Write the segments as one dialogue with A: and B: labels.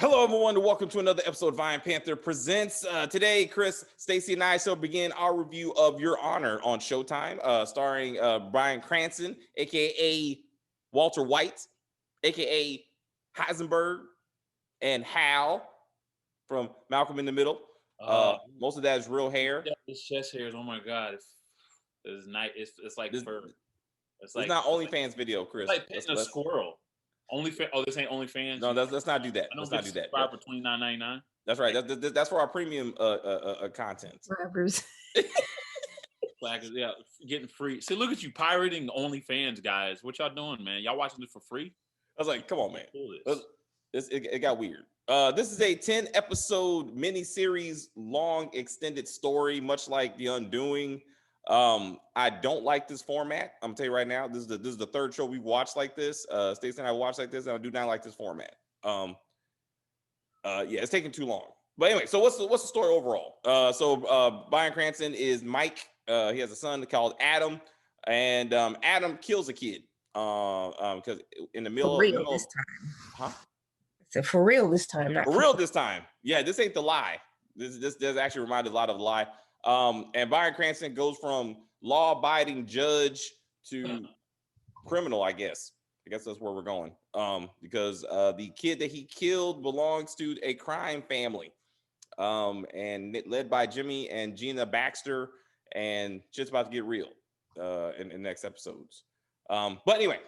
A: Hello, everyone, and welcome to another episode of Iron Panther Presents. Today, Chris, Stacy, and I shall begin our review of Your Honor on Showtime, starring Bryan Cranston, a.k.a. Walter White, a.k.a. Heisenberg, and Hal from Malcolm in the Middle. Most of that is real hair.
B: Yeah, his chest hairs, oh my God. It's nice. It's like fur.
A: It's like not OnlyFans video, Chris.
B: It's like petting a squirrel. Oh, this ain't OnlyFans.
A: No, let's not do that.
B: Let's not do that. Subscribe for $29.99.
A: That's right. That's for our premium content.
B: Yeah, getting free. See, look at you pirating OnlyFans, guys. What y'all doing, man? Y'all watching this for free?
A: I was like, come on, man. It got weird. This is a 10-episode mini-series, long extended story, much like The Undoing. I don't like this format. I'm gonna tell you right now. This is the third show we've watched like this. Stacey and I watched like this, and I do not like this format. Yeah, it's taking too long. But anyway, so what's the story overall? Bryan Cranston is Mike. He has a son called Adam, and Adam kills a kid. Because in the middle
C: this time, huh? So for real this time,
A: not for real this time. Yeah, this ain't the lie. This actually reminded a lot of the lie. And Bryan Cranston goes from law-abiding judge to criminal, I guess. I guess that's where we're going. Because the kid that he killed belongs to a crime family. And led by Jimmy and Gina Baxter, and shit's about to get real in next episodes. But anyway,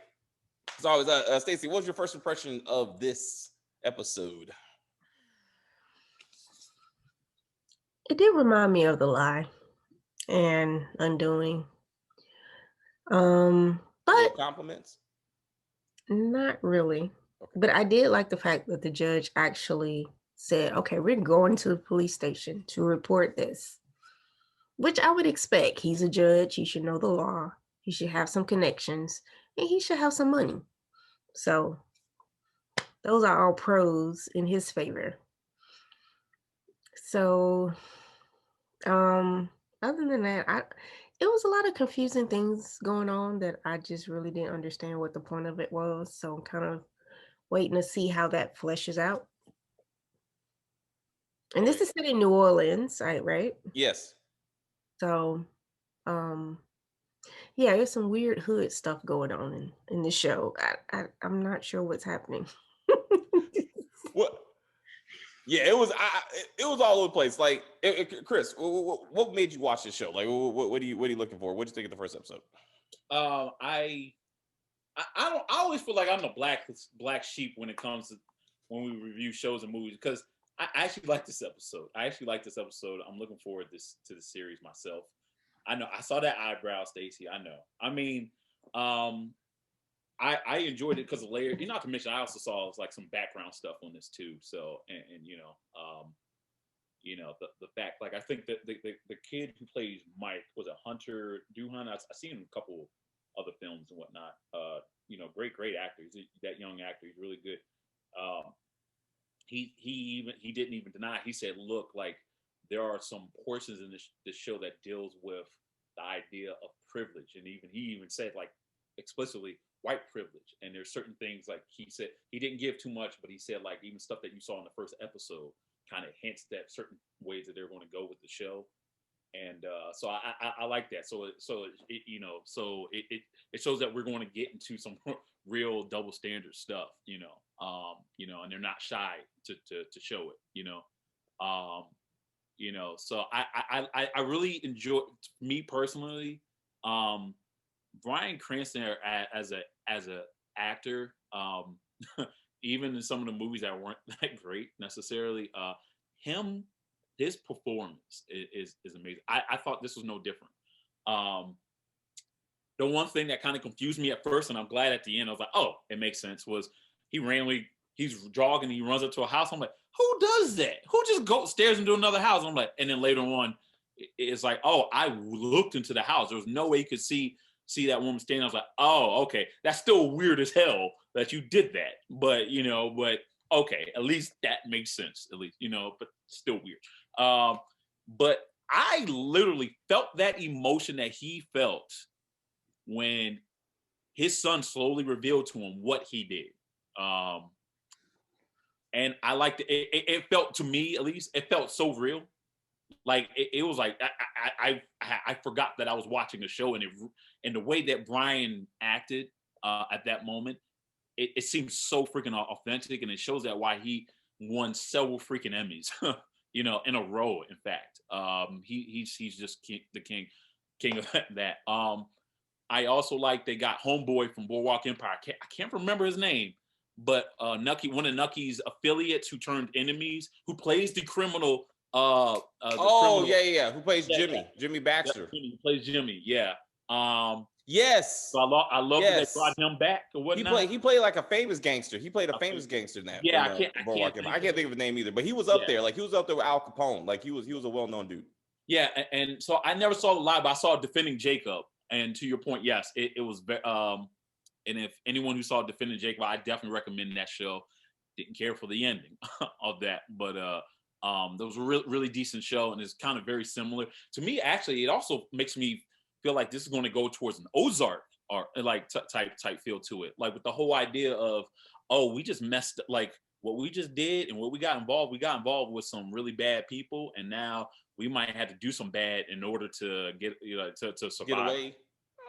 A: as always, Stacey, what was your first impression of this episode?
C: It did remind me of The Lie and Undoing. But
A: compliments?
C: Not really. Okay. But I did like the fact that the judge actually said, okay, we're going to the police station to report this, which I would expect. He's a judge. He should know the law. He should have some connections, and he should have some money. So those are all pros in his favor. So other than that, it was a lot of confusing things going on that I just really didn't understand what the point of it was. So I'm kind of waiting to see how that fleshes out. And this is set in New Orleans, right?
A: Yes.
C: So, yeah, there's some weird hood stuff going on in the show. I'm not sure what's happening.
A: What? Yeah, it was all over the place. Like, Chris, what made you watch this show? Like, what are you looking for? What did you think of the first episode?
B: I always feel like I'm the black sheep when it comes to when we review shows and movies, because I actually like this episode. I'm looking forward to the series myself. I know I saw that eyebrow, Stacey. I know. I mean, I enjoyed it because of layers. Not to mention, I also saw like some background stuff on this too. So, and the fact, like, I think that the kid who plays Mike was a Hunter Duhan. I've seen him in a couple other films and whatnot. Great actor. That young actor. He's really good. He didn't even deny. He said, "Look, like, there are some portions in this show that deals with the idea of privilege," and he even said, like, explicitly, white privilege. And there's certain things, like he said, he didn't give too much, but he said, like, even stuff that you saw in the first episode kind of hints that certain ways that they're going to go with the show. And so I like that. So it shows that we're going to get into some real double standard stuff, and they're not shy to show it, So I really enjoy, me personally, Bryan Cranston as a actor, even in some of the movies that weren't that great necessarily, his performance is amazing. I thought this was no different. The one thing that kind of confused me at first, and I'm glad at the end, I was like, oh, it makes sense, was he's jogging, he runs up to a house. I'm like, who does that? Who just goes upstairs into another house? I'm like, and then later on, it's like, oh, I looked into the house. There was no way you could see that woman standing. I was like, oh, okay, that's still weird as hell that you did that. But okay, at least that makes sense, at least, but still weird. But I literally felt that emotion that he felt when his son slowly revealed to him what he did. And I liked it. It felt, to me at least, it felt so real. Like it was like I forgot that I was watching a show, and the way that Brian acted at that moment, it seems so freaking authentic, and it shows that why he won several freaking Emmys, you know, in a row. In fact, he's just king of that. I also like they got Homeboy from Boardwalk Empire. I can't remember his name, but Nucky, one of Nucky's affiliates who turned enemies, who plays the criminal.
A: Criminal. Yeah. Who plays Jimmy?
B: Yeah.
A: Jimmy Baxter.
B: Jimmy plays Jimmy. Yeah.
A: Yes.
B: So I love that they brought him back or whatnot.
A: He played like a famous gangster. He played a famous gangster in that.
B: Yeah,
A: I can't think of his name either. But he was up there. Like he was up there with Al Capone. Like he was a well-known dude.
B: Yeah, and so I never saw it live, but I saw Defending Jacob. And to your point, yes, it was. And if anyone who saw Defending Jacob, I definitely recommend that show. Didn't care for the ending of that, but that was a really decent show, and it's kind of very similar to me. Actually, it also makes me feel like this is going to go towards an Ozark or like type feel to it, like with the whole idea of, oh, we just messed up, like what we just did and what we got involved with some really bad people, and now we might have to do some bad in order to get, you know, to survive.
A: Get away.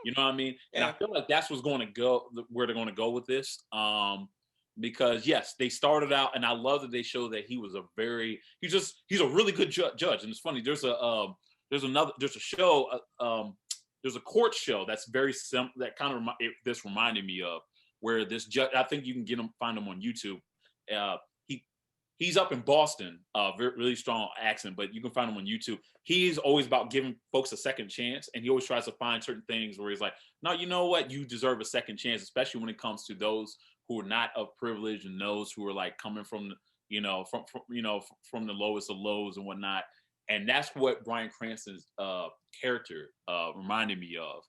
B: You know what I mean? Yeah. And I feel like that's what's going to go, where they're going to go with this. Because yes, they started out, and I love that they show that he's a really good judge. And it's funny, there's a show, there's a court show that's very simple, that kind of this reminded me of, where this judge, I think you can find him on YouTube. He's up in Boston, really strong accent, but you can find him on YouTube. He's always about giving folks a second chance, and he always tries to find certain things where he's like, no, you know what? You deserve a second chance, especially when it comes to those who are not of privilege and those who are like coming from the lowest of lows and whatnot. And that's what Bryan Cranston's character reminded me of.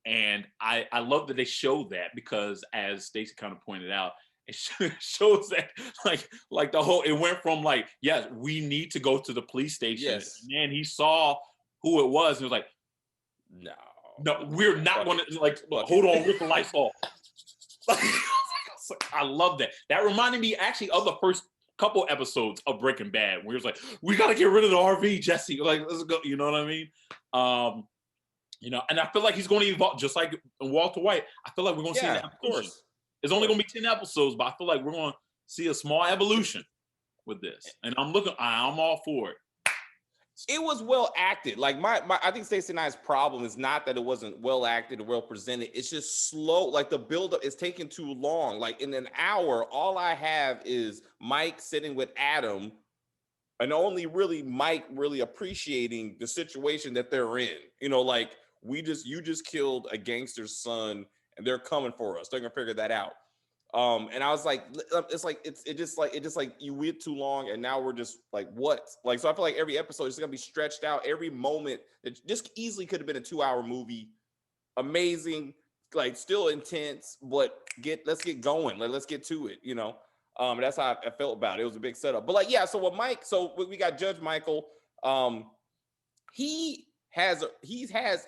B: And I love that they showed that, because as Stacey kind of pointed out, it shows that like the whole, it went from like, yes, we need to go to the police station. Yes. And then he saw who it was and was like, no, we're not going to, like, hold on, rip the lights off. I love that. That reminded me actually of the first couple episodes of Breaking Bad, where he was like, we got to get rid of the RV, Jesse. Like, let's go. You know what I mean? You know, and I feel like he's going to evolve, just like Walter White. I feel like we're going to see that. Of course. It's only going to be 10 episodes, but I feel like we're going to see a small evolution with this. And I'm all for it.
A: It was well acted. Like I think Stacey and I's problem is not that it wasn't well acted or well presented. It's just slow. Like the buildup is taking too long. Like in an hour, all I have is Mike sitting with Adam, and only really Mike really appreciating the situation that they're in. You know, like you just killed a gangster's son, and they're coming for us. They're gonna figure that out. And I was like, it just you wait too long, and now we're just like, what? Like, so I feel like every episode is gonna be stretched out. Every moment that just easily could have been a 2-hour movie. Amazing, like still intense, but let's get going. Let's get to it, you know. That's how I felt about it. It was a big setup. But like, yeah, so we got Judge Michael. He has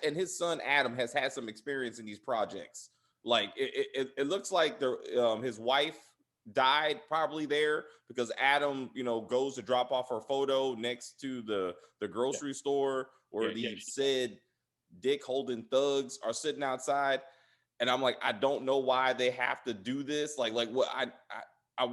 A: and his son Adam has had some experience in these projects. Like it looks like his wife died probably there, because Adam, you know, goes to drop off her photo next to the grocery store where said Dick holding thugs are sitting outside. And I'm like, I don't know why they have to do this. Like what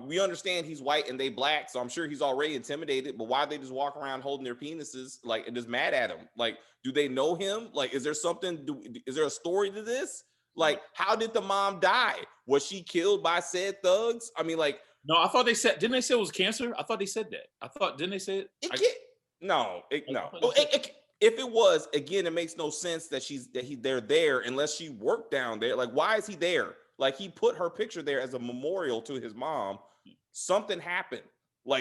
A: we understand he's white and they black, so I'm sure he's already intimidated, but why they just walk around holding their penises like and just mad at him? Like, do they know him? Like, is there a story to this? Like, how did the mom die? Was she killed by said thugs? I mean, like,
B: no, I thought didn't they say it was cancer? I thought they said that. Didn't they say it?
A: No. If it was, again, it makes no sense that they're there unless she worked down there. Like, why is he there? Like, he put her picture there as a memorial to his mom. Something happened.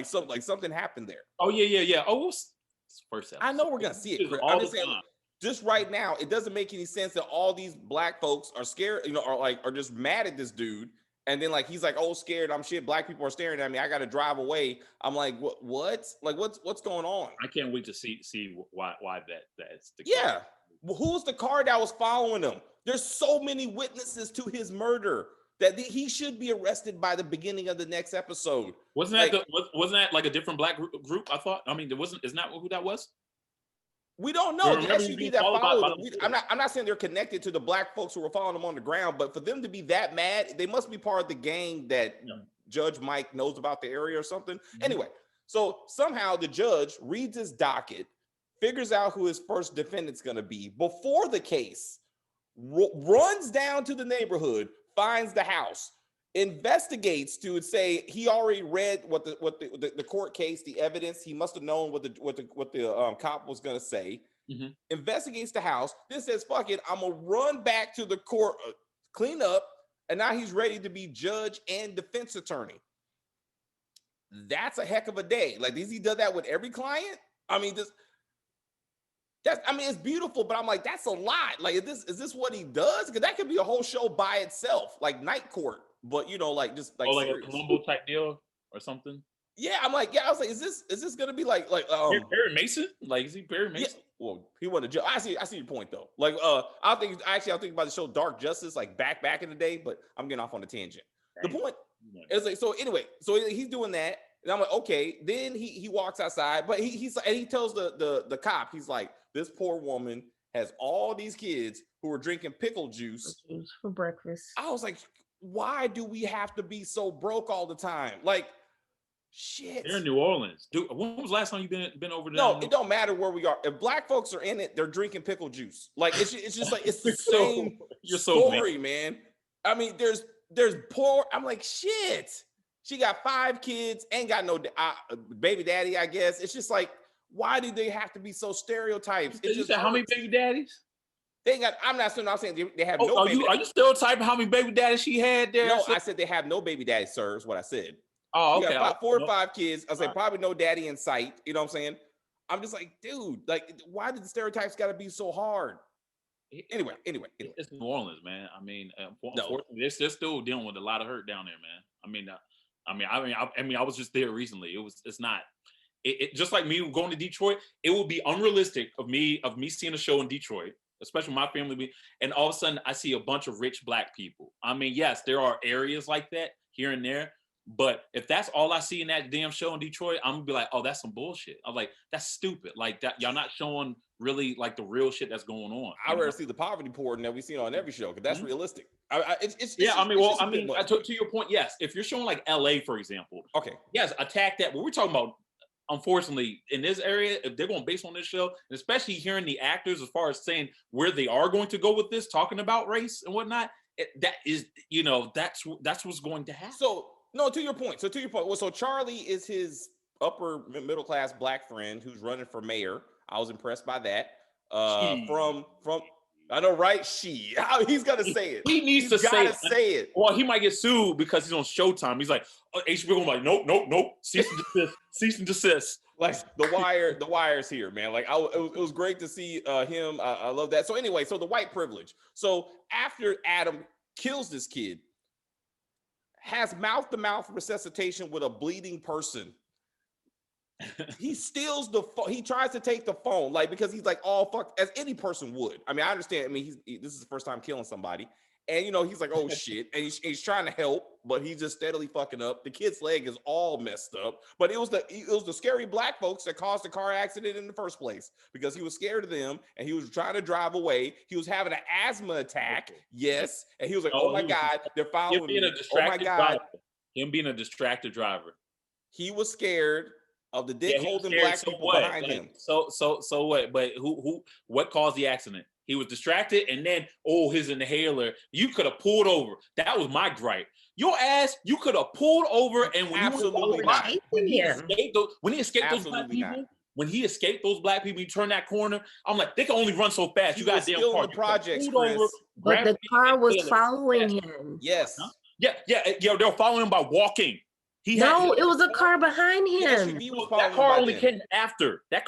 A: Something happened there.
B: Oh yeah. Oh, it's first episode.
A: I know we're gonna see it. I'm just saying, just right now, it doesn't make any sense that all these black folks are scared, you know, are just mad at this dude. And then like, he's like, oh, scared, I'm shit. Black people are staring at me. I got to drive away. I'm like, what? Like, what's going on?
B: I can't wait to see why that's the
A: case. Yeah. Well, who's the car that was following him? There's so many witnesses to his murder. that he should be arrested by the beginning of the next episode.
B: Wasn't that like a different black group? I thought. I mean, isn't that who that was?
A: We don't know. The SUV that followed him, I'm not saying they're connected to the black folks who were following him on the ground, but for them to be that mad, they must be part of the gang that Judge Mike knows about the area or something. Mm-hmm. Anyway, so somehow the judge reads his docket, figures out who his first defendant's going to be before the case, runs down to the neighborhood, finds the house, investigates to say he already read what the court case, the evidence. He must have known what the cop was gonna say. Mm-hmm. Investigates the house. Then says, "Fuck it, I'm gonna run back to the court, clean up." And now he's ready to be judge and defense attorney. That's a heck of a day. Like, does he do that with every client? I mean, it's beautiful, but I'm like, that's a lot. Like, is this what he does? Because that could be a whole show by itself, like Night Court. But like
B: like a Columbo type dedeal or something.
A: Yeah, I'm like, I was like, is this gonna be like
B: Perry Mason? Like, is he Perry Mason?
A: Yeah. Well, he wasn't a judge. I see your point though. Like, I'll think about the show Dark Justice, like back in the day. But I'm getting off on a tangent. Dang. The point is like, so anyway, so he's doing that, and I'm like, okay. Then he walks outside, but he tells the cop, he's like, this poor woman has all these kids who are drinking pickle juice
C: for breakfast.
A: I was like, why do we have to be so broke all the time? Like, shit.
B: They're in New Orleans. Dude, when was the last time you been over there?
A: No, it don't matter where we are. If black folks are in it, they're drinking pickle juice. Like, it's just like, it's the same story, man. I mean, there's poor. I'm like, shit. She got 5 kids, ain't got no baby daddy, I guess. It's just like, why do they have to be so stereotypes?
B: You said how many baby daddies?
A: I'm saying they have no baby.
B: Are you stereotyping how many baby daddies she had there?
A: No, I said they have no baby daddy, sir, is what I said.
B: Oh, okay.
A: She got 4 or 5 kids. I said probably no daddy in sight. You know what I'm saying? I'm just like, dude, like, why did the stereotypes got to be so hard? Anyway.
B: It's New Orleans, man. I mean, unfortunately, they're still dealing with a lot of hurt down there, man. I mean, I was just there recently. It's not. It just like me going to Detroit. It would be unrealistic of me seeing a show in Detroit, especially my family, and all of a sudden I see a bunch of rich black people. I mean, yes, there are areas like that here and there, but if that's all I see in that damn show in Detroit, I'm gonna be like, oh, that's some bullshit. I'm like, that's stupid. Like, that y'all not showing really like the real shit that's going on.
A: I'd rather see the poverty porn that we see on every show, because that's realistic. To
B: your point, yes. If you're showing like LA, for example,
A: okay,
B: yes, attack that. But we're talking about, unfortunately, in this area, if they're going based on this show, and especially hearing the actors as far as saying where they are going to go with this, talking about race and whatnot, that's what's going to happen.
A: So, no, to your point. Well, so Charlie is his upper middle class black friend who's running for mayor. I was impressed by that. From I know, right? He's gonna say it.
B: He needs to say it. Well, he might get sued because he's on Showtime. He's like, HBO like, nope, cease and desist.
A: Like the wire's here, man. Like, it was great to see him. I love that. So anyway, so the white privilege. So after Adam kills this kid, has mouth-to-mouth resuscitation with a bleeding person. He steals he tries to take the phone, like, because he's like, oh fuck, as any person would. I mean, I understand. I mean, this is the first time killing somebody, and he's like, oh shit, and he's trying to help, but he's just steadily fucking up. The kid's leg is all messed up, but it was the scary black folks that caused the car accident in the first place, because he was scared of them and he was trying to drive away. He was having an asthma attack, yes, and he was like, oh my god, they're following me. Oh my god,
B: him being a distracted driver.
A: He was scared of the dick holding black people behind him.
B: So what? But what caused the accident? He was distracted, and then his inhaler. You could have pulled over. That was my gripe. Your ass, you could have pulled over, and when he escaped those black people. When he escaped those black people, he turned that corner. I'm like, they can only run so fast.
A: You got still in the projects, Chris.
C: But the car was following him.
A: Yes.
B: Huh? Yeah. They were following him by walking.
C: It was a car behind him.
B: That car only came after. At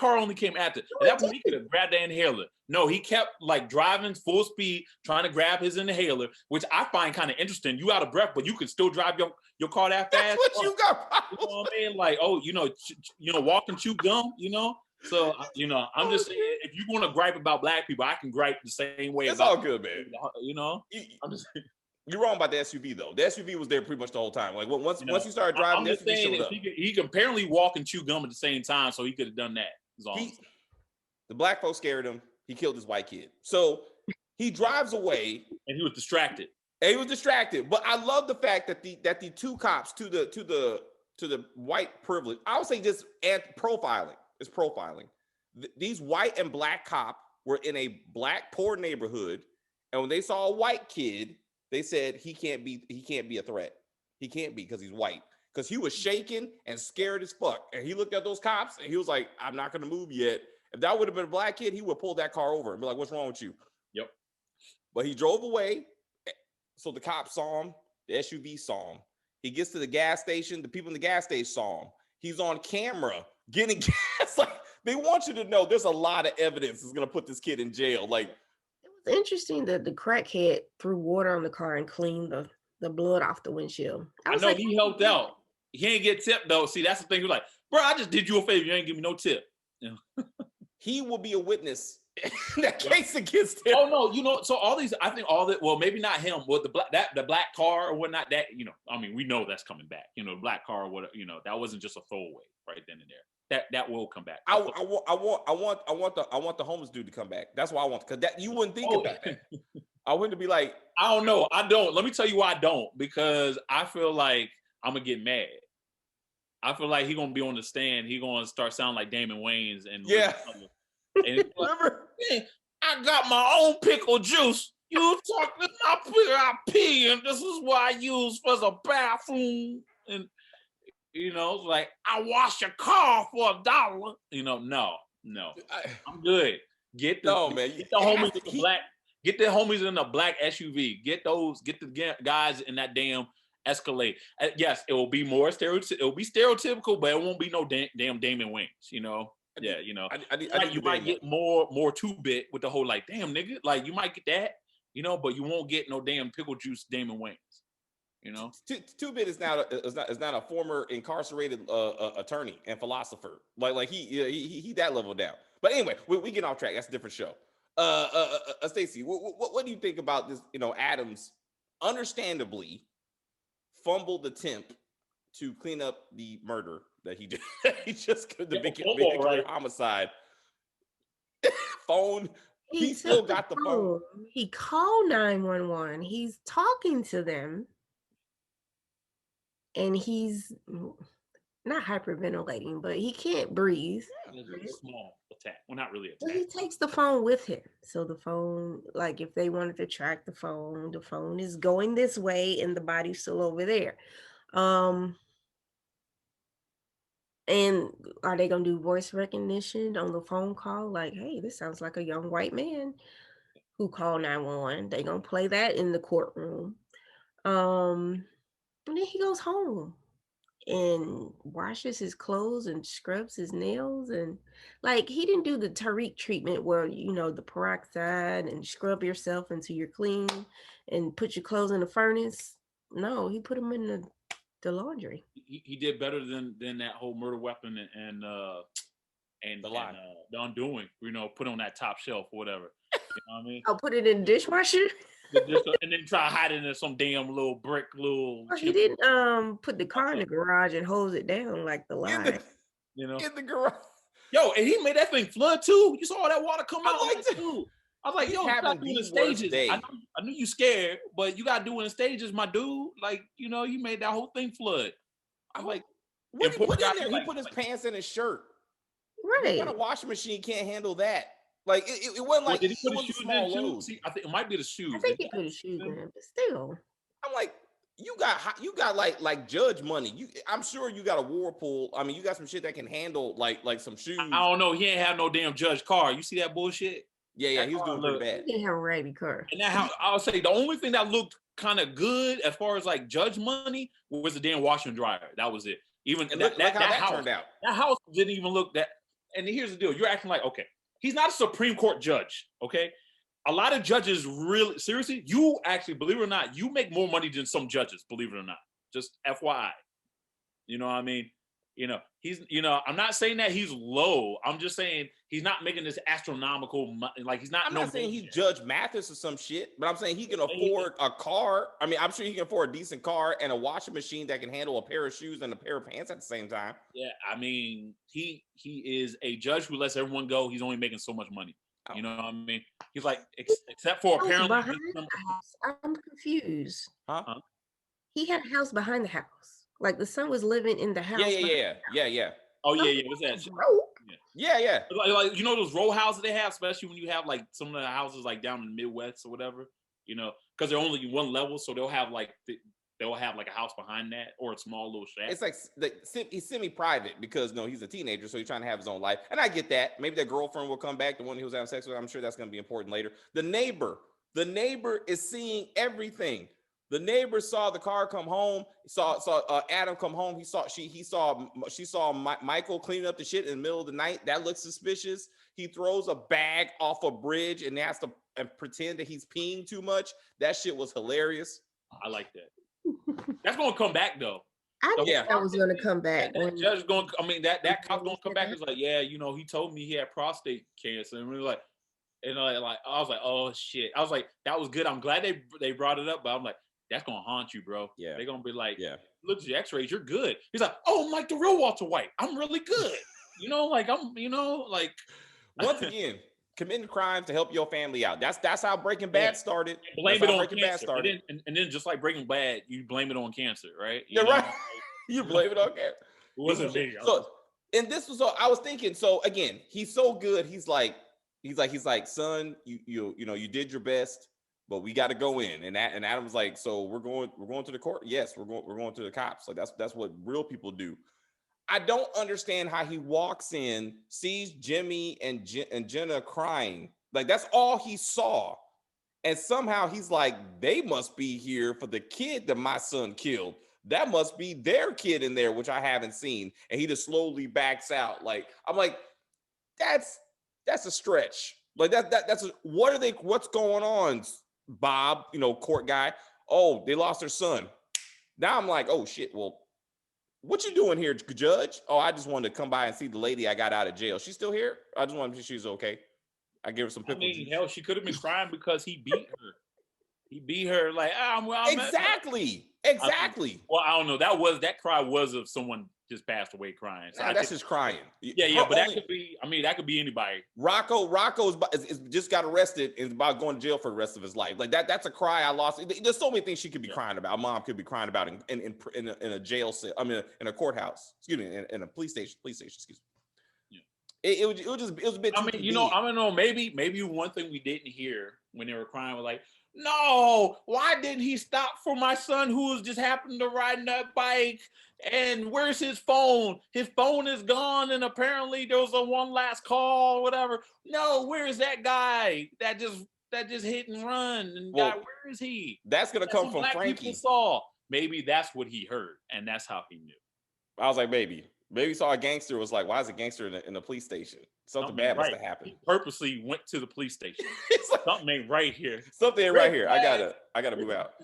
B: that point, he could have grabbed the inhaler. No, he kept like driving full speed, trying to grab his inhaler, which I find kind of interesting. You out of breath, but you can still drive your car that fast.
A: That's what you got.
B: You know what I mean? Like, walk and chew gum. So I'm just saying, if you want to gripe about black people, I can gripe the same way.
A: It's all good, man.
B: I'm just saying.
A: You're wrong about the SUV though. The SUV was there pretty much the whole time. Like once you started
B: I'm
A: driving, the
B: just
A: SUV
B: saying
A: showed up.
B: he can apparently walk and chew gum at the same time, so he could have done that.
A: The black folks scared him. He killed his white kid. So he drives away,
B: and he was distracted.
A: But I love the fact that the two cops to the white privilege, I would say just profiling. It's profiling. These white and black cop were in a black poor neighborhood, and when they saw a white kid, they said he can't be a threat. He can't be because he's white. Because he was shaking and scared as fuck. And he looked at those cops and he was like, I'm not gonna move yet. If that would have been a black kid, he would pull that car over and be like, what's wrong with you?
B: Yep.
A: But he drove away. So the cops saw him, the SUV saw him. He gets to the gas station, the people in the gas station saw him. He's on camera getting gas. Like, they want you to know there's a lot of evidence that's gonna put this kid in jail. Like,
C: it was interesting that the crackhead threw water on the car and cleaned the blood off the windshield.
B: I know, like, he helped out. He ain't get tipped though. See, that's the thing. He was like, bro, I just did you a favor. You ain't give me no tip. You know?
A: He will be a witness in that case against him.
B: Oh no, so all these, I think all that. Well, maybe not him. Well, the black car or whatnot. That, you know, I mean, we know that's coming back. You know, the black car or what. You know, that wasn't just a throwaway right then and there. That will come back.
A: I want the homeless dude to come back. That's what I want, because that you wouldn't think about that. I wouldn't be like,
B: I don't know. I don't. Let me tell you why I don't. Because I feel like I'm gonna get mad. I feel like he's gonna be on the stand. He's gonna start sounding like Damon Wayans and And like, remember, I got my own pickle juice. You talk this my pickle I pee, and this is what I use for the bathroom. And you know, like, I wash your car for $1. You know, no, I'm good. Get the homies in the black. Get the homies in the black SUV. Get the guys in that damn Escalade. Yes, it will be more stereotypical. It will be stereotypical, but it won't be no damn Damon Wayans. You know. Yeah, you know, you might get more 2-bit with the whole, like, damn nigga, like, you might get that, you know, but you won't get no damn pickle juice Damon Wayans, you know.
A: 2-bit is not a former incarcerated attorney and philosopher, like he that level down. But anyway, we get off track. That's a different show. Stacey, what do you think about this? You know, Adams understandably fumbled attempt to clean up the murder that he did. He just could the vehicular homicide. Phone. He still got the phone.
C: He called 911. He's talking to them, and he's not hyperventilating, but he can't breathe.
B: Yeah, a small attack. Well, not really
C: attack. But he takes the phone with him. So the phone, like, if they wanted to track the phone is going this way, and the body's still over there. And are they gonna do voice recognition on the phone call? Like, hey, this sounds like a young white man who called 911. They gonna play that in the courtroom. And then he goes home and washes his clothes and scrubs his nails, and like, he didn't do the Tariq treatment where, you know, the peroxide and scrub yourself until you're clean and put your clothes in the furnace. No, he put them in the laundry.
B: He did better than that whole murder weapon and the Undoing. You know, put on that top shelf or whatever. You know what I mean?
C: I'll put it in the dishwasher.
B: And then try to hide it in some damn little brick little.
C: Well, he didn't put the car in the garage and hose it down like the lie.
B: You know,
A: in the garage.
B: Yo, and he made that thing flood too. You saw all that water come out. I was like, yo, you gotta do it in stages. I knew you scared, but you gotta do it in stages, my dude. Like, you know, you made that whole thing flood. I'm like,
A: what he put in there? He put his pants in his shirt.
C: Right.
A: What kind of washing machine can't handle that? Like, it wasn't like,
B: did he put his shoes in? See, I think it might be the shoes.
C: I think he put his shoes in, but still.
A: I'm like, you got like judge money. I'm sure you got a Whirlpool. I mean, you got some shit that can handle like some shoes.
B: I don't know. He ain't have no damn judge car. You see that bullshit?
A: Yeah, he was doing pretty bad.
C: He didn't have a raggedy car.
B: And that house, I'll say the only thing that looked kind of good as far as like judge money was the damn washer and dryer. That was it. Even that house turned out. That house didn't even look that. And here's the deal: you're acting like, okay, he's not a Supreme Court judge. Okay, a lot of judges really seriously. You actually, believe it or not, you make more money than some judges. Believe it or not, just FYI. You know what I mean? He's, I'm not saying that he's low. I'm just saying he's not making this astronomical, like he's not.
A: I'm not saying he's Judge Mathis or some shit, but I'm saying he can afford a car. I mean, I'm sure he can afford a decent car and a washing machine that can handle a pair of shoes and a pair of pants at the same time.
B: Yeah, I mean, he is a judge who lets everyone go. He's only making so much money. Oh. You know what I mean? He's like, except for apparently.
C: I'm confused.
A: Huh?
C: He had a house behind the house. Like the son was living in the house.
A: Yeah.
B: Oh yeah. What's that?
A: Yeah.
B: Like those row houses they have, especially when you have like some of the houses like down in the Midwest or whatever. Because they're only one level, so they'll have like a house behind that or a small little shack.
A: It's like he's semi-private because he's a teenager, so he's trying to have his own life, and I get that. Maybe that girlfriend will come back, the one he was having sex with. I'm sure that's going to be important later. The neighbor is seeing everything. The neighbor saw the car come home. Saw Adam come home. She saw Michael cleaning up the shit in the middle of the night. That looks suspicious. He throws a bag off a bridge and has to pretend that he's peeing too much. That shit was hilarious.
B: I like that. That's gonna come back though.
C: I knew that was gonna come back.
B: That judge is going. I mean, that cop's gonna come back. It's like, yeah, he told me he had prostate cancer, and we were like, I was like, oh shit. I was like, that was good. I'm glad they brought it up, but I'm like, that's gonna haunt you, bro.
A: Yeah.
B: They're gonna be like, look at your X-rays, you're good. He's like, oh, I'm like the real Walter White. I'm really good.
A: Once again, committing crimes to help your family out. That's how Breaking Bad started.
B: Blame it on cancer. And then just like Breaking Bad, you blame it on cancer, right?
A: You're right. You blame it on cancer.
B: It wasn't me.
A: So, and this was I was thinking. So again, he's so good. He's like, son, you did your best. But we got to go in, and Adam was like, so we're going to the court. Yes, we're going to the cops. Like that's what real people do. I don't understand how he walks in, sees Jimmy and Jenna crying. Like that's all he saw, and somehow he's like, they must be here for the kid that my son killed. That must be their kid in there, which I haven't seen. And he just slowly backs out. Like I'm like, that's a stretch. Like what's going on? Bob, court guy. Oh, they lost their son. Now I'm like, oh shit. Well, what you doing here, Judge? Oh, I just wanted to come by and see the lady I got out of jail. She's still here? I just wanted to make sure she's okay. I give her some pickle juice.
B: Hell, she could have been crying because he beat her. He beat her like,
A: exactly.
B: Well, I don't know. That cry was of someone just passed away crying. So
A: that's just crying.
B: Yeah, but that could be. I mean, that could be anybody.
A: Rocco's just got arrested and is about going to jail for the rest of his life. Like that's a cry I lost. There's so many things she could be crying about. Mom could be crying about in a jail cell. I mean, in a courthouse. Excuse me, in a police station. Excuse me. Yeah. It was a bit.
B: I mean, I don't know. Maybe one thing we didn't hear when they were crying was like, no, why didn't he stop for my son who was just happened to ride that bike? And where's his phone? His phone is gone, and apparently there was a one last call, whatever. No, where is that guy that just hit and run? And where is he?
A: That's gonna come from Frankie.
B: People saw. Maybe that's what he heard, and that's how he knew.
A: I was like, maybe saw a gangster. Was like, why is a gangster in the police station? Something bad must have happened.
B: He purposely went to the police station. Like, something ain't right here.
A: Something ain't right here. I gotta move out.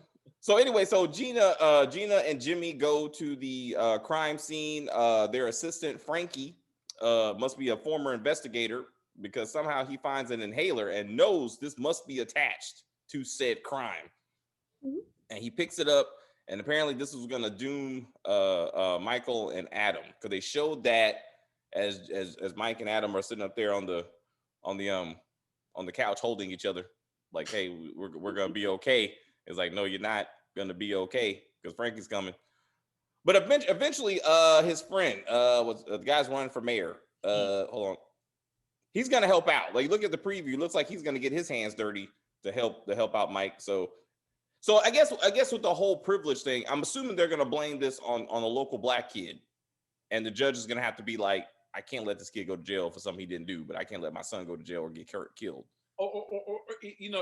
A: So anyway, Gina and Jimmy go to the crime scene. Their assistant Frankie must be a former investigator because somehow he finds an inhaler and knows this must be attached to said crime. Mm-hmm. And he picks it up. And apparently this was going to doom Michael and Adam because they showed that as Mike and Adam are sitting up there on the couch holding each other, like, hey, we're going to be okay. It's like, no, you're not going to be okay because Frankie's coming. But eventually, his friend was the guy's running for mayor. Hold on, he's going to help out. Like, look at the preview. It looks like he's going to get his hands dirty to help out Mike. So I guess with the whole privilege thing, I'm assuming they're going to blame this on a local black kid, and the judge is going to have to be like, I can't let this kid go to jail for something he didn't do, but I can't let my son go to jail or get killed.
B: Or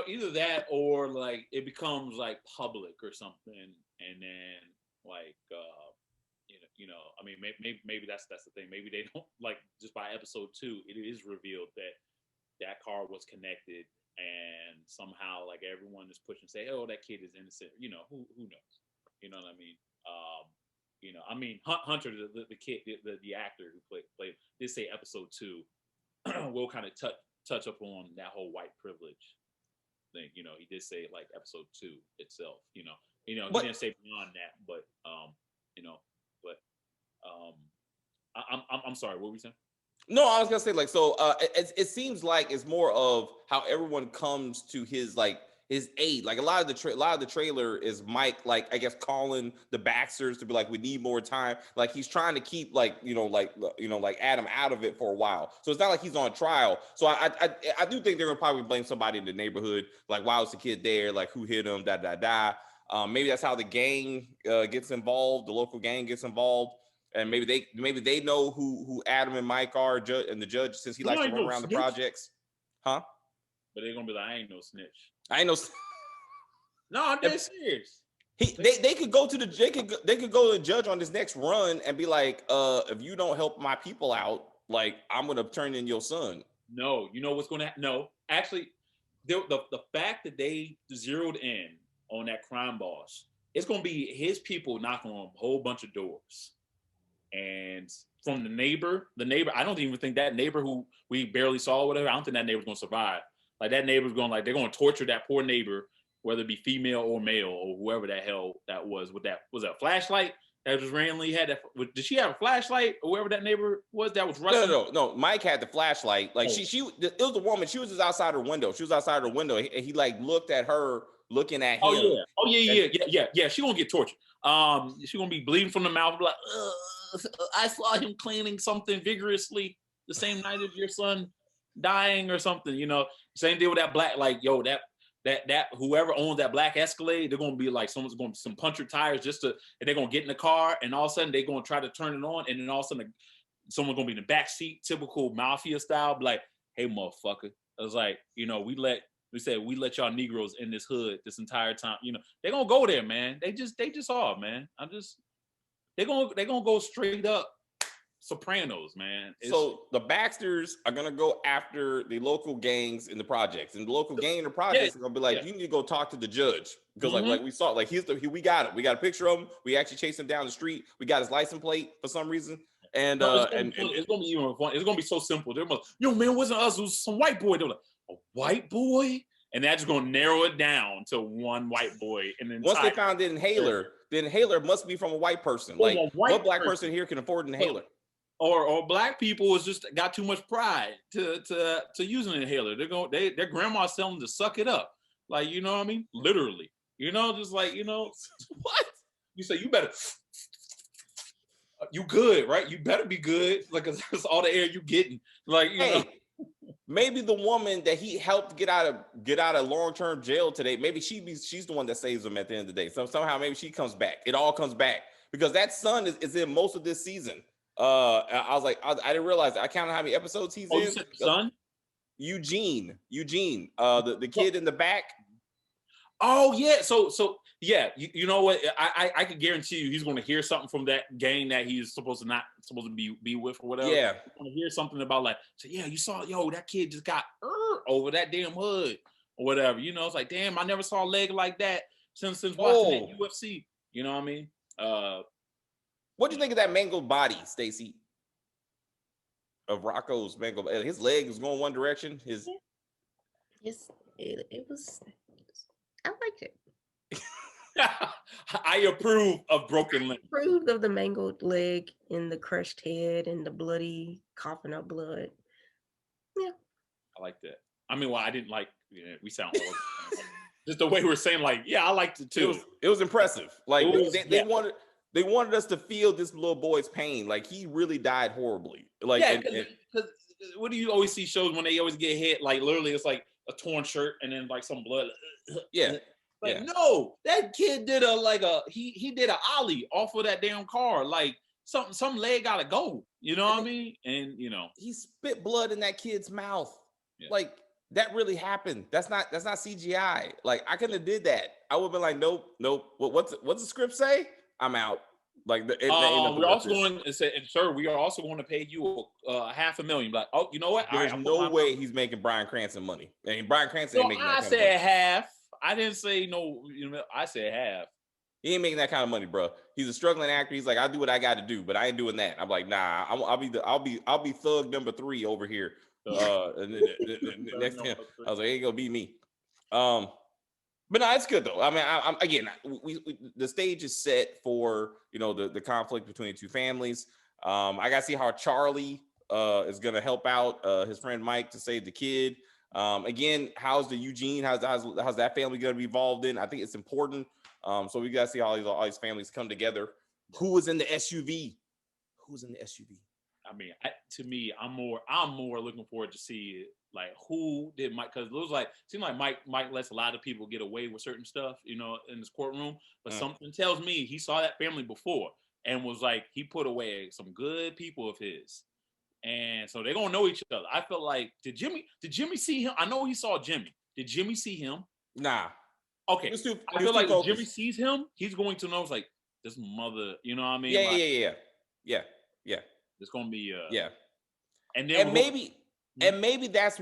B: either that or like it becomes like public or something, and then like I mean maybe that's the thing. Maybe they don't, like, just by episode 2, it is revealed that car was connected. And somehow, like, everyone is pushing, say, "Oh, that kid is innocent." Who knows? You know what I mean? You know, I mean, Hunter, the kid, the actor who played, did say episode 2 will kind of touch up on that whole white privilege thing. You know, he did say like episode 2 itself. You know, he didn't say beyond that, but you know, but I'm sorry, what were we saying?
A: No, I was gonna say like so. It seems like it's more of how everyone comes to his aid. Like a lot of the trailer is Mike, like I guess calling the Baxters to be like, we need more time. Like he's trying to keep like Adam out of it for a while. So it's not like he's on trial. So I do think they're gonna probably blame somebody in the neighborhood. Like why was the kid there? Like who hit him? Maybe that's how the gang gets involved. The local gang gets involved. And maybe they know who Adam and Mike are, and the judge, since he likes to run around the projects, huh?
B: But they're gonna be like, I ain't no snitch.
A: I ain't no.
B: No, I'm dead serious.
A: They could go to they could go to the judge on this next run and be like, if you don't help my people out, like I'm gonna turn in your son.
B: No, you know what's gonna happen? No, actually, the fact that they zeroed in on that crime boss, it's gonna be his people knocking on a whole bunch of doors. And from the neighbor, I don't even think that neighbor who we barely saw or whatever, I don't think that neighbor's gonna survive. Like that neighbor's going they're gonna torture that poor neighbor, whether it be female or male or whoever the hell that was with that. Was that a flashlight that just randomly had that? Did she have a flashlight or whoever that neighbor was that was rushing?
A: No. Mike had the flashlight. Like it was a woman. She was just outside her window. She was outside her window. And he like looked at her looking at him.
B: Oh yeah. She gonna get tortured. She gonna be bleeding from the mouth. Like, I saw him cleaning something vigorously the same night as your son dying or something. You know, same deal with that black. Like, yo, that whoever owns that black Escalade, they're gonna be like someone's going to some punctured tires and they're gonna get in the car and all of a sudden they're gonna try to turn it on and then all of a sudden someone's gonna be in the back seat, typical mafia style, like, hey motherfucker. I was like, you know, we let y'all Negroes in this hood this entire time. You know, they're gonna go there, man. They just are, man. They're gonna go straight up Sopranos, man.
A: So the Baxters are gonna go after the local gangs in the projects, and the local gang in the projects are gonna be like, you need to go talk to the judge because like we saw, like we got it. We got a picture of him. We actually chased him down the street. We got his license plate for some reason. And
B: it's gonna be even fun. It's gonna be so simple. They're like, yo man, it wasn't us. It was some white boy. They're like, a white boy, and that's just gonna narrow it down to one white boy. And then
A: once they found the inhaler, the inhaler must be from a white person. Like what black person here can afford an inhaler?
B: Or black people has just got too much pride to use an inhaler. Their grandma's telling them to suck it up. Like, you know what I mean? Literally. You know, just like, you know, what? You say you better. You good, right? You better be good. Like, that's all the air you getting. Like, you know.
A: Maybe the woman that he helped get out of long-term jail today, maybe she's the one that saves him at the end of the day. So somehow maybe she comes back. It all comes back because that son is in most of this season. I was like, I didn't realize. I counted how many episodes he's in.
B: Son?
A: Eugene, the kid in the back.
B: Oh yeah, so yeah, you know what? I can guarantee you, he's going to hear something from that gang that he's supposed to be with or whatever.
A: Yeah,
B: he's going to hear something about like, so yeah, you saw, yo, that kid just got over that damn hood or whatever. You know, it's like, damn, I never saw a leg like that since watching that UFC. You know what I mean?
A: What do you think of that mangled body, Stacey? Of Rocco's mangled, his leg was going one direction. It
C: was. I liked it.
B: I approve of broken leg.
C: Approved of the mangled leg and the crushed head and the bloody coughing up blood. Yeah,
B: I like that. I mean, well, I didn't like. We sound horrible. Just the way we're saying, like, yeah, I liked it too.
A: It was impressive. Like they wanted us to feel this little boy's pain. Like he really died horribly. Like,
B: because what do you always see shows when they always get hit? Like literally, it's like a torn shirt and then like some blood.
A: Yeah.
B: Like, no, that kid did he did an ollie off of that damn car. Like some leg gotta go. You know what I mean? And you know,
A: he spit blood in that kid's mouth. Yeah. Like that really happened. That's not CGI. Like I couldn't have did that. I would have been like, nope. What's the script say? I'm out. Like we're
B: also going to say, and sir, we are also going to pay you $500,000. Like, oh, you know what?
A: There's no way he's making Bryan Cranston money. And Bryan Cranston ain't making that.
B: I said half. I didn't say no. You know, I said half.
A: He ain't making that kind of money, bro. He's a struggling actor. He's like, I do what I got to do, but I ain't doing that. I'm like, nah. I'll be thug number 3 over here. Next to him, I was like, ain't gonna be me. But no, it's good though. I mean, I'm again, we the stage is set for the conflict between the two families. I gotta see how Charlie is gonna help out his friend Mike to save the kid. Again, how's the Eugene? How's that family gonna be involved in? I think it's important. So we gotta see how all these families come together. Who was in the SUV? Who's in the SUV?
B: I mean, to me, I'm more looking forward to see like who did Mike, because it was like seemed like Mike lets a lot of people get away with certain stuff, in this courtroom. But something tells me he saw that family before and was like he put away some good people of his, and so they're gonna know each other. I felt like did Jimmy see him? I know he saw Jimmy. Did Jimmy see him?
A: Nah.
B: Okay. I feel like if Jimmy sees him, he's going to know it's like this mother. You know what I mean?
A: Yeah.
B: It's gonna be
A: and maybe that's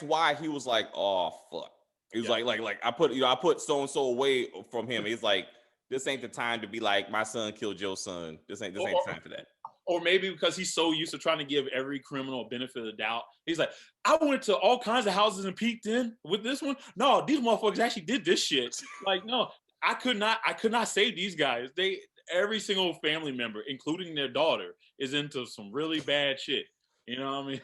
A: why he was like, oh fuck. He was like I put so and so away from him. He's like, this ain't the time to be like my son killed your son. This ain't the time for that.
B: Or maybe because he's so used to trying to give every criminal a benefit of the doubt. He's like, I went to all kinds of houses and peeked in with this one. No, these motherfuckers actually did this shit. Like, no, I could not save these guys. Every single family member, including their daughter, is into some really bad shit. You know what I mean?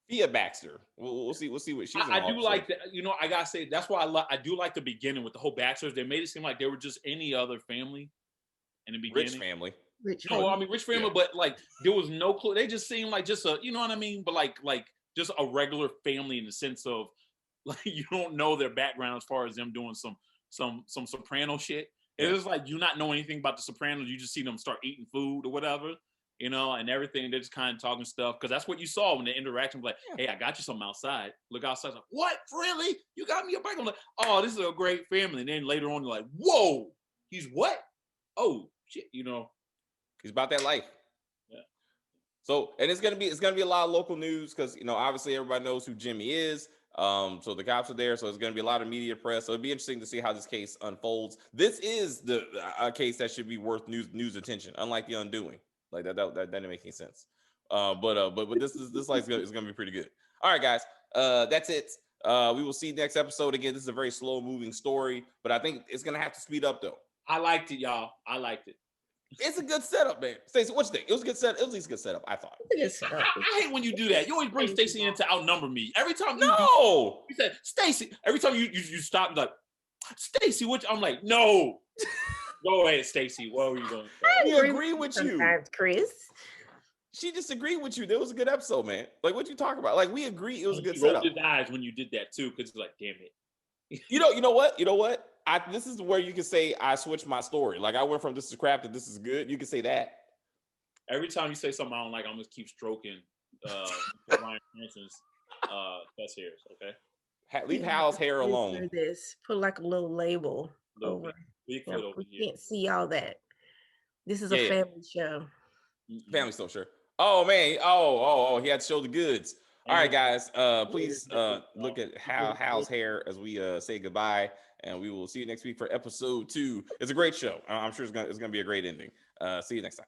A: Thea Baxter. We'll see what she's.
B: I do like that. I gotta say that's why I do like the beginning with the whole Baxters. They made it seem like they were just any other family in the beginning.
A: Rich family.
B: Rich family, but like there was no clue. They just seemed like just you know what I mean? But like just a regular family in the sense of like you don't know their background as far as them doing some soprano shit. It's just like you not know anything about the Sopranos. You just see them start eating food or whatever, and everything. They're just kind of talking stuff because that's what you saw when the interaction was like, "Hey, I got you something outside. Look outside." Like, what? Really? You got me a bike? I'm like, "Oh, this is a great family." And then later on, you're like, "Whoa, he's what? Oh shit,
A: He's about that life."
B: Yeah.
A: So, and it's gonna be a lot of local news because obviously everybody knows who Jimmy is. So the cops are there, so it's going to be a lot of media press. So it'd be interesting to see how this case unfolds. This is a case that should be worth news attention, unlike The Undoing. Like that didn't make any sense. But this like is going to be pretty good. All right, guys, that's it. We will see next episode again. This is a very slow moving story, but I think it's going to have to speed up though.
B: I liked it, y'all. I liked it.
A: It's a good setup, man. Stacey, what you think? It was a good setup. It was at least a good setup, I thought.
B: I hate when you do that. You always bring Stacey in to outnumber me. Every time
A: you
B: said Stacey, every time you stop like Stacey, what I'm like, no. Go ahead, Stacey. What are you going to say?
A: We agree with you.
C: Sometimes, Chris.
A: She disagreed with you. That was a good episode, man. Like, what you talking about? Like, we agree it was a good
B: setup.
A: He
B: rolled his eyes when you did that too, because it's like, damn it.
A: You know what? This is where you can say I switched my story. Like I went from this is crap to this is good. You can say that.
B: Every time you say something I don't like, I'm gonna keep stroking Ryan Cranston's chest hairs. Okay.
A: Leave Hal's hair alone.
C: This put like a little label over. We can't see all that. This is a family show.
A: Family show, sure. Oh man. Oh. He had to show the goods. All right, guys. Please look at Hal's hair as we say goodbye. And we will see you next week for episode 2. It's a great show. I'm sure it's gonna be a great ending. See you next time.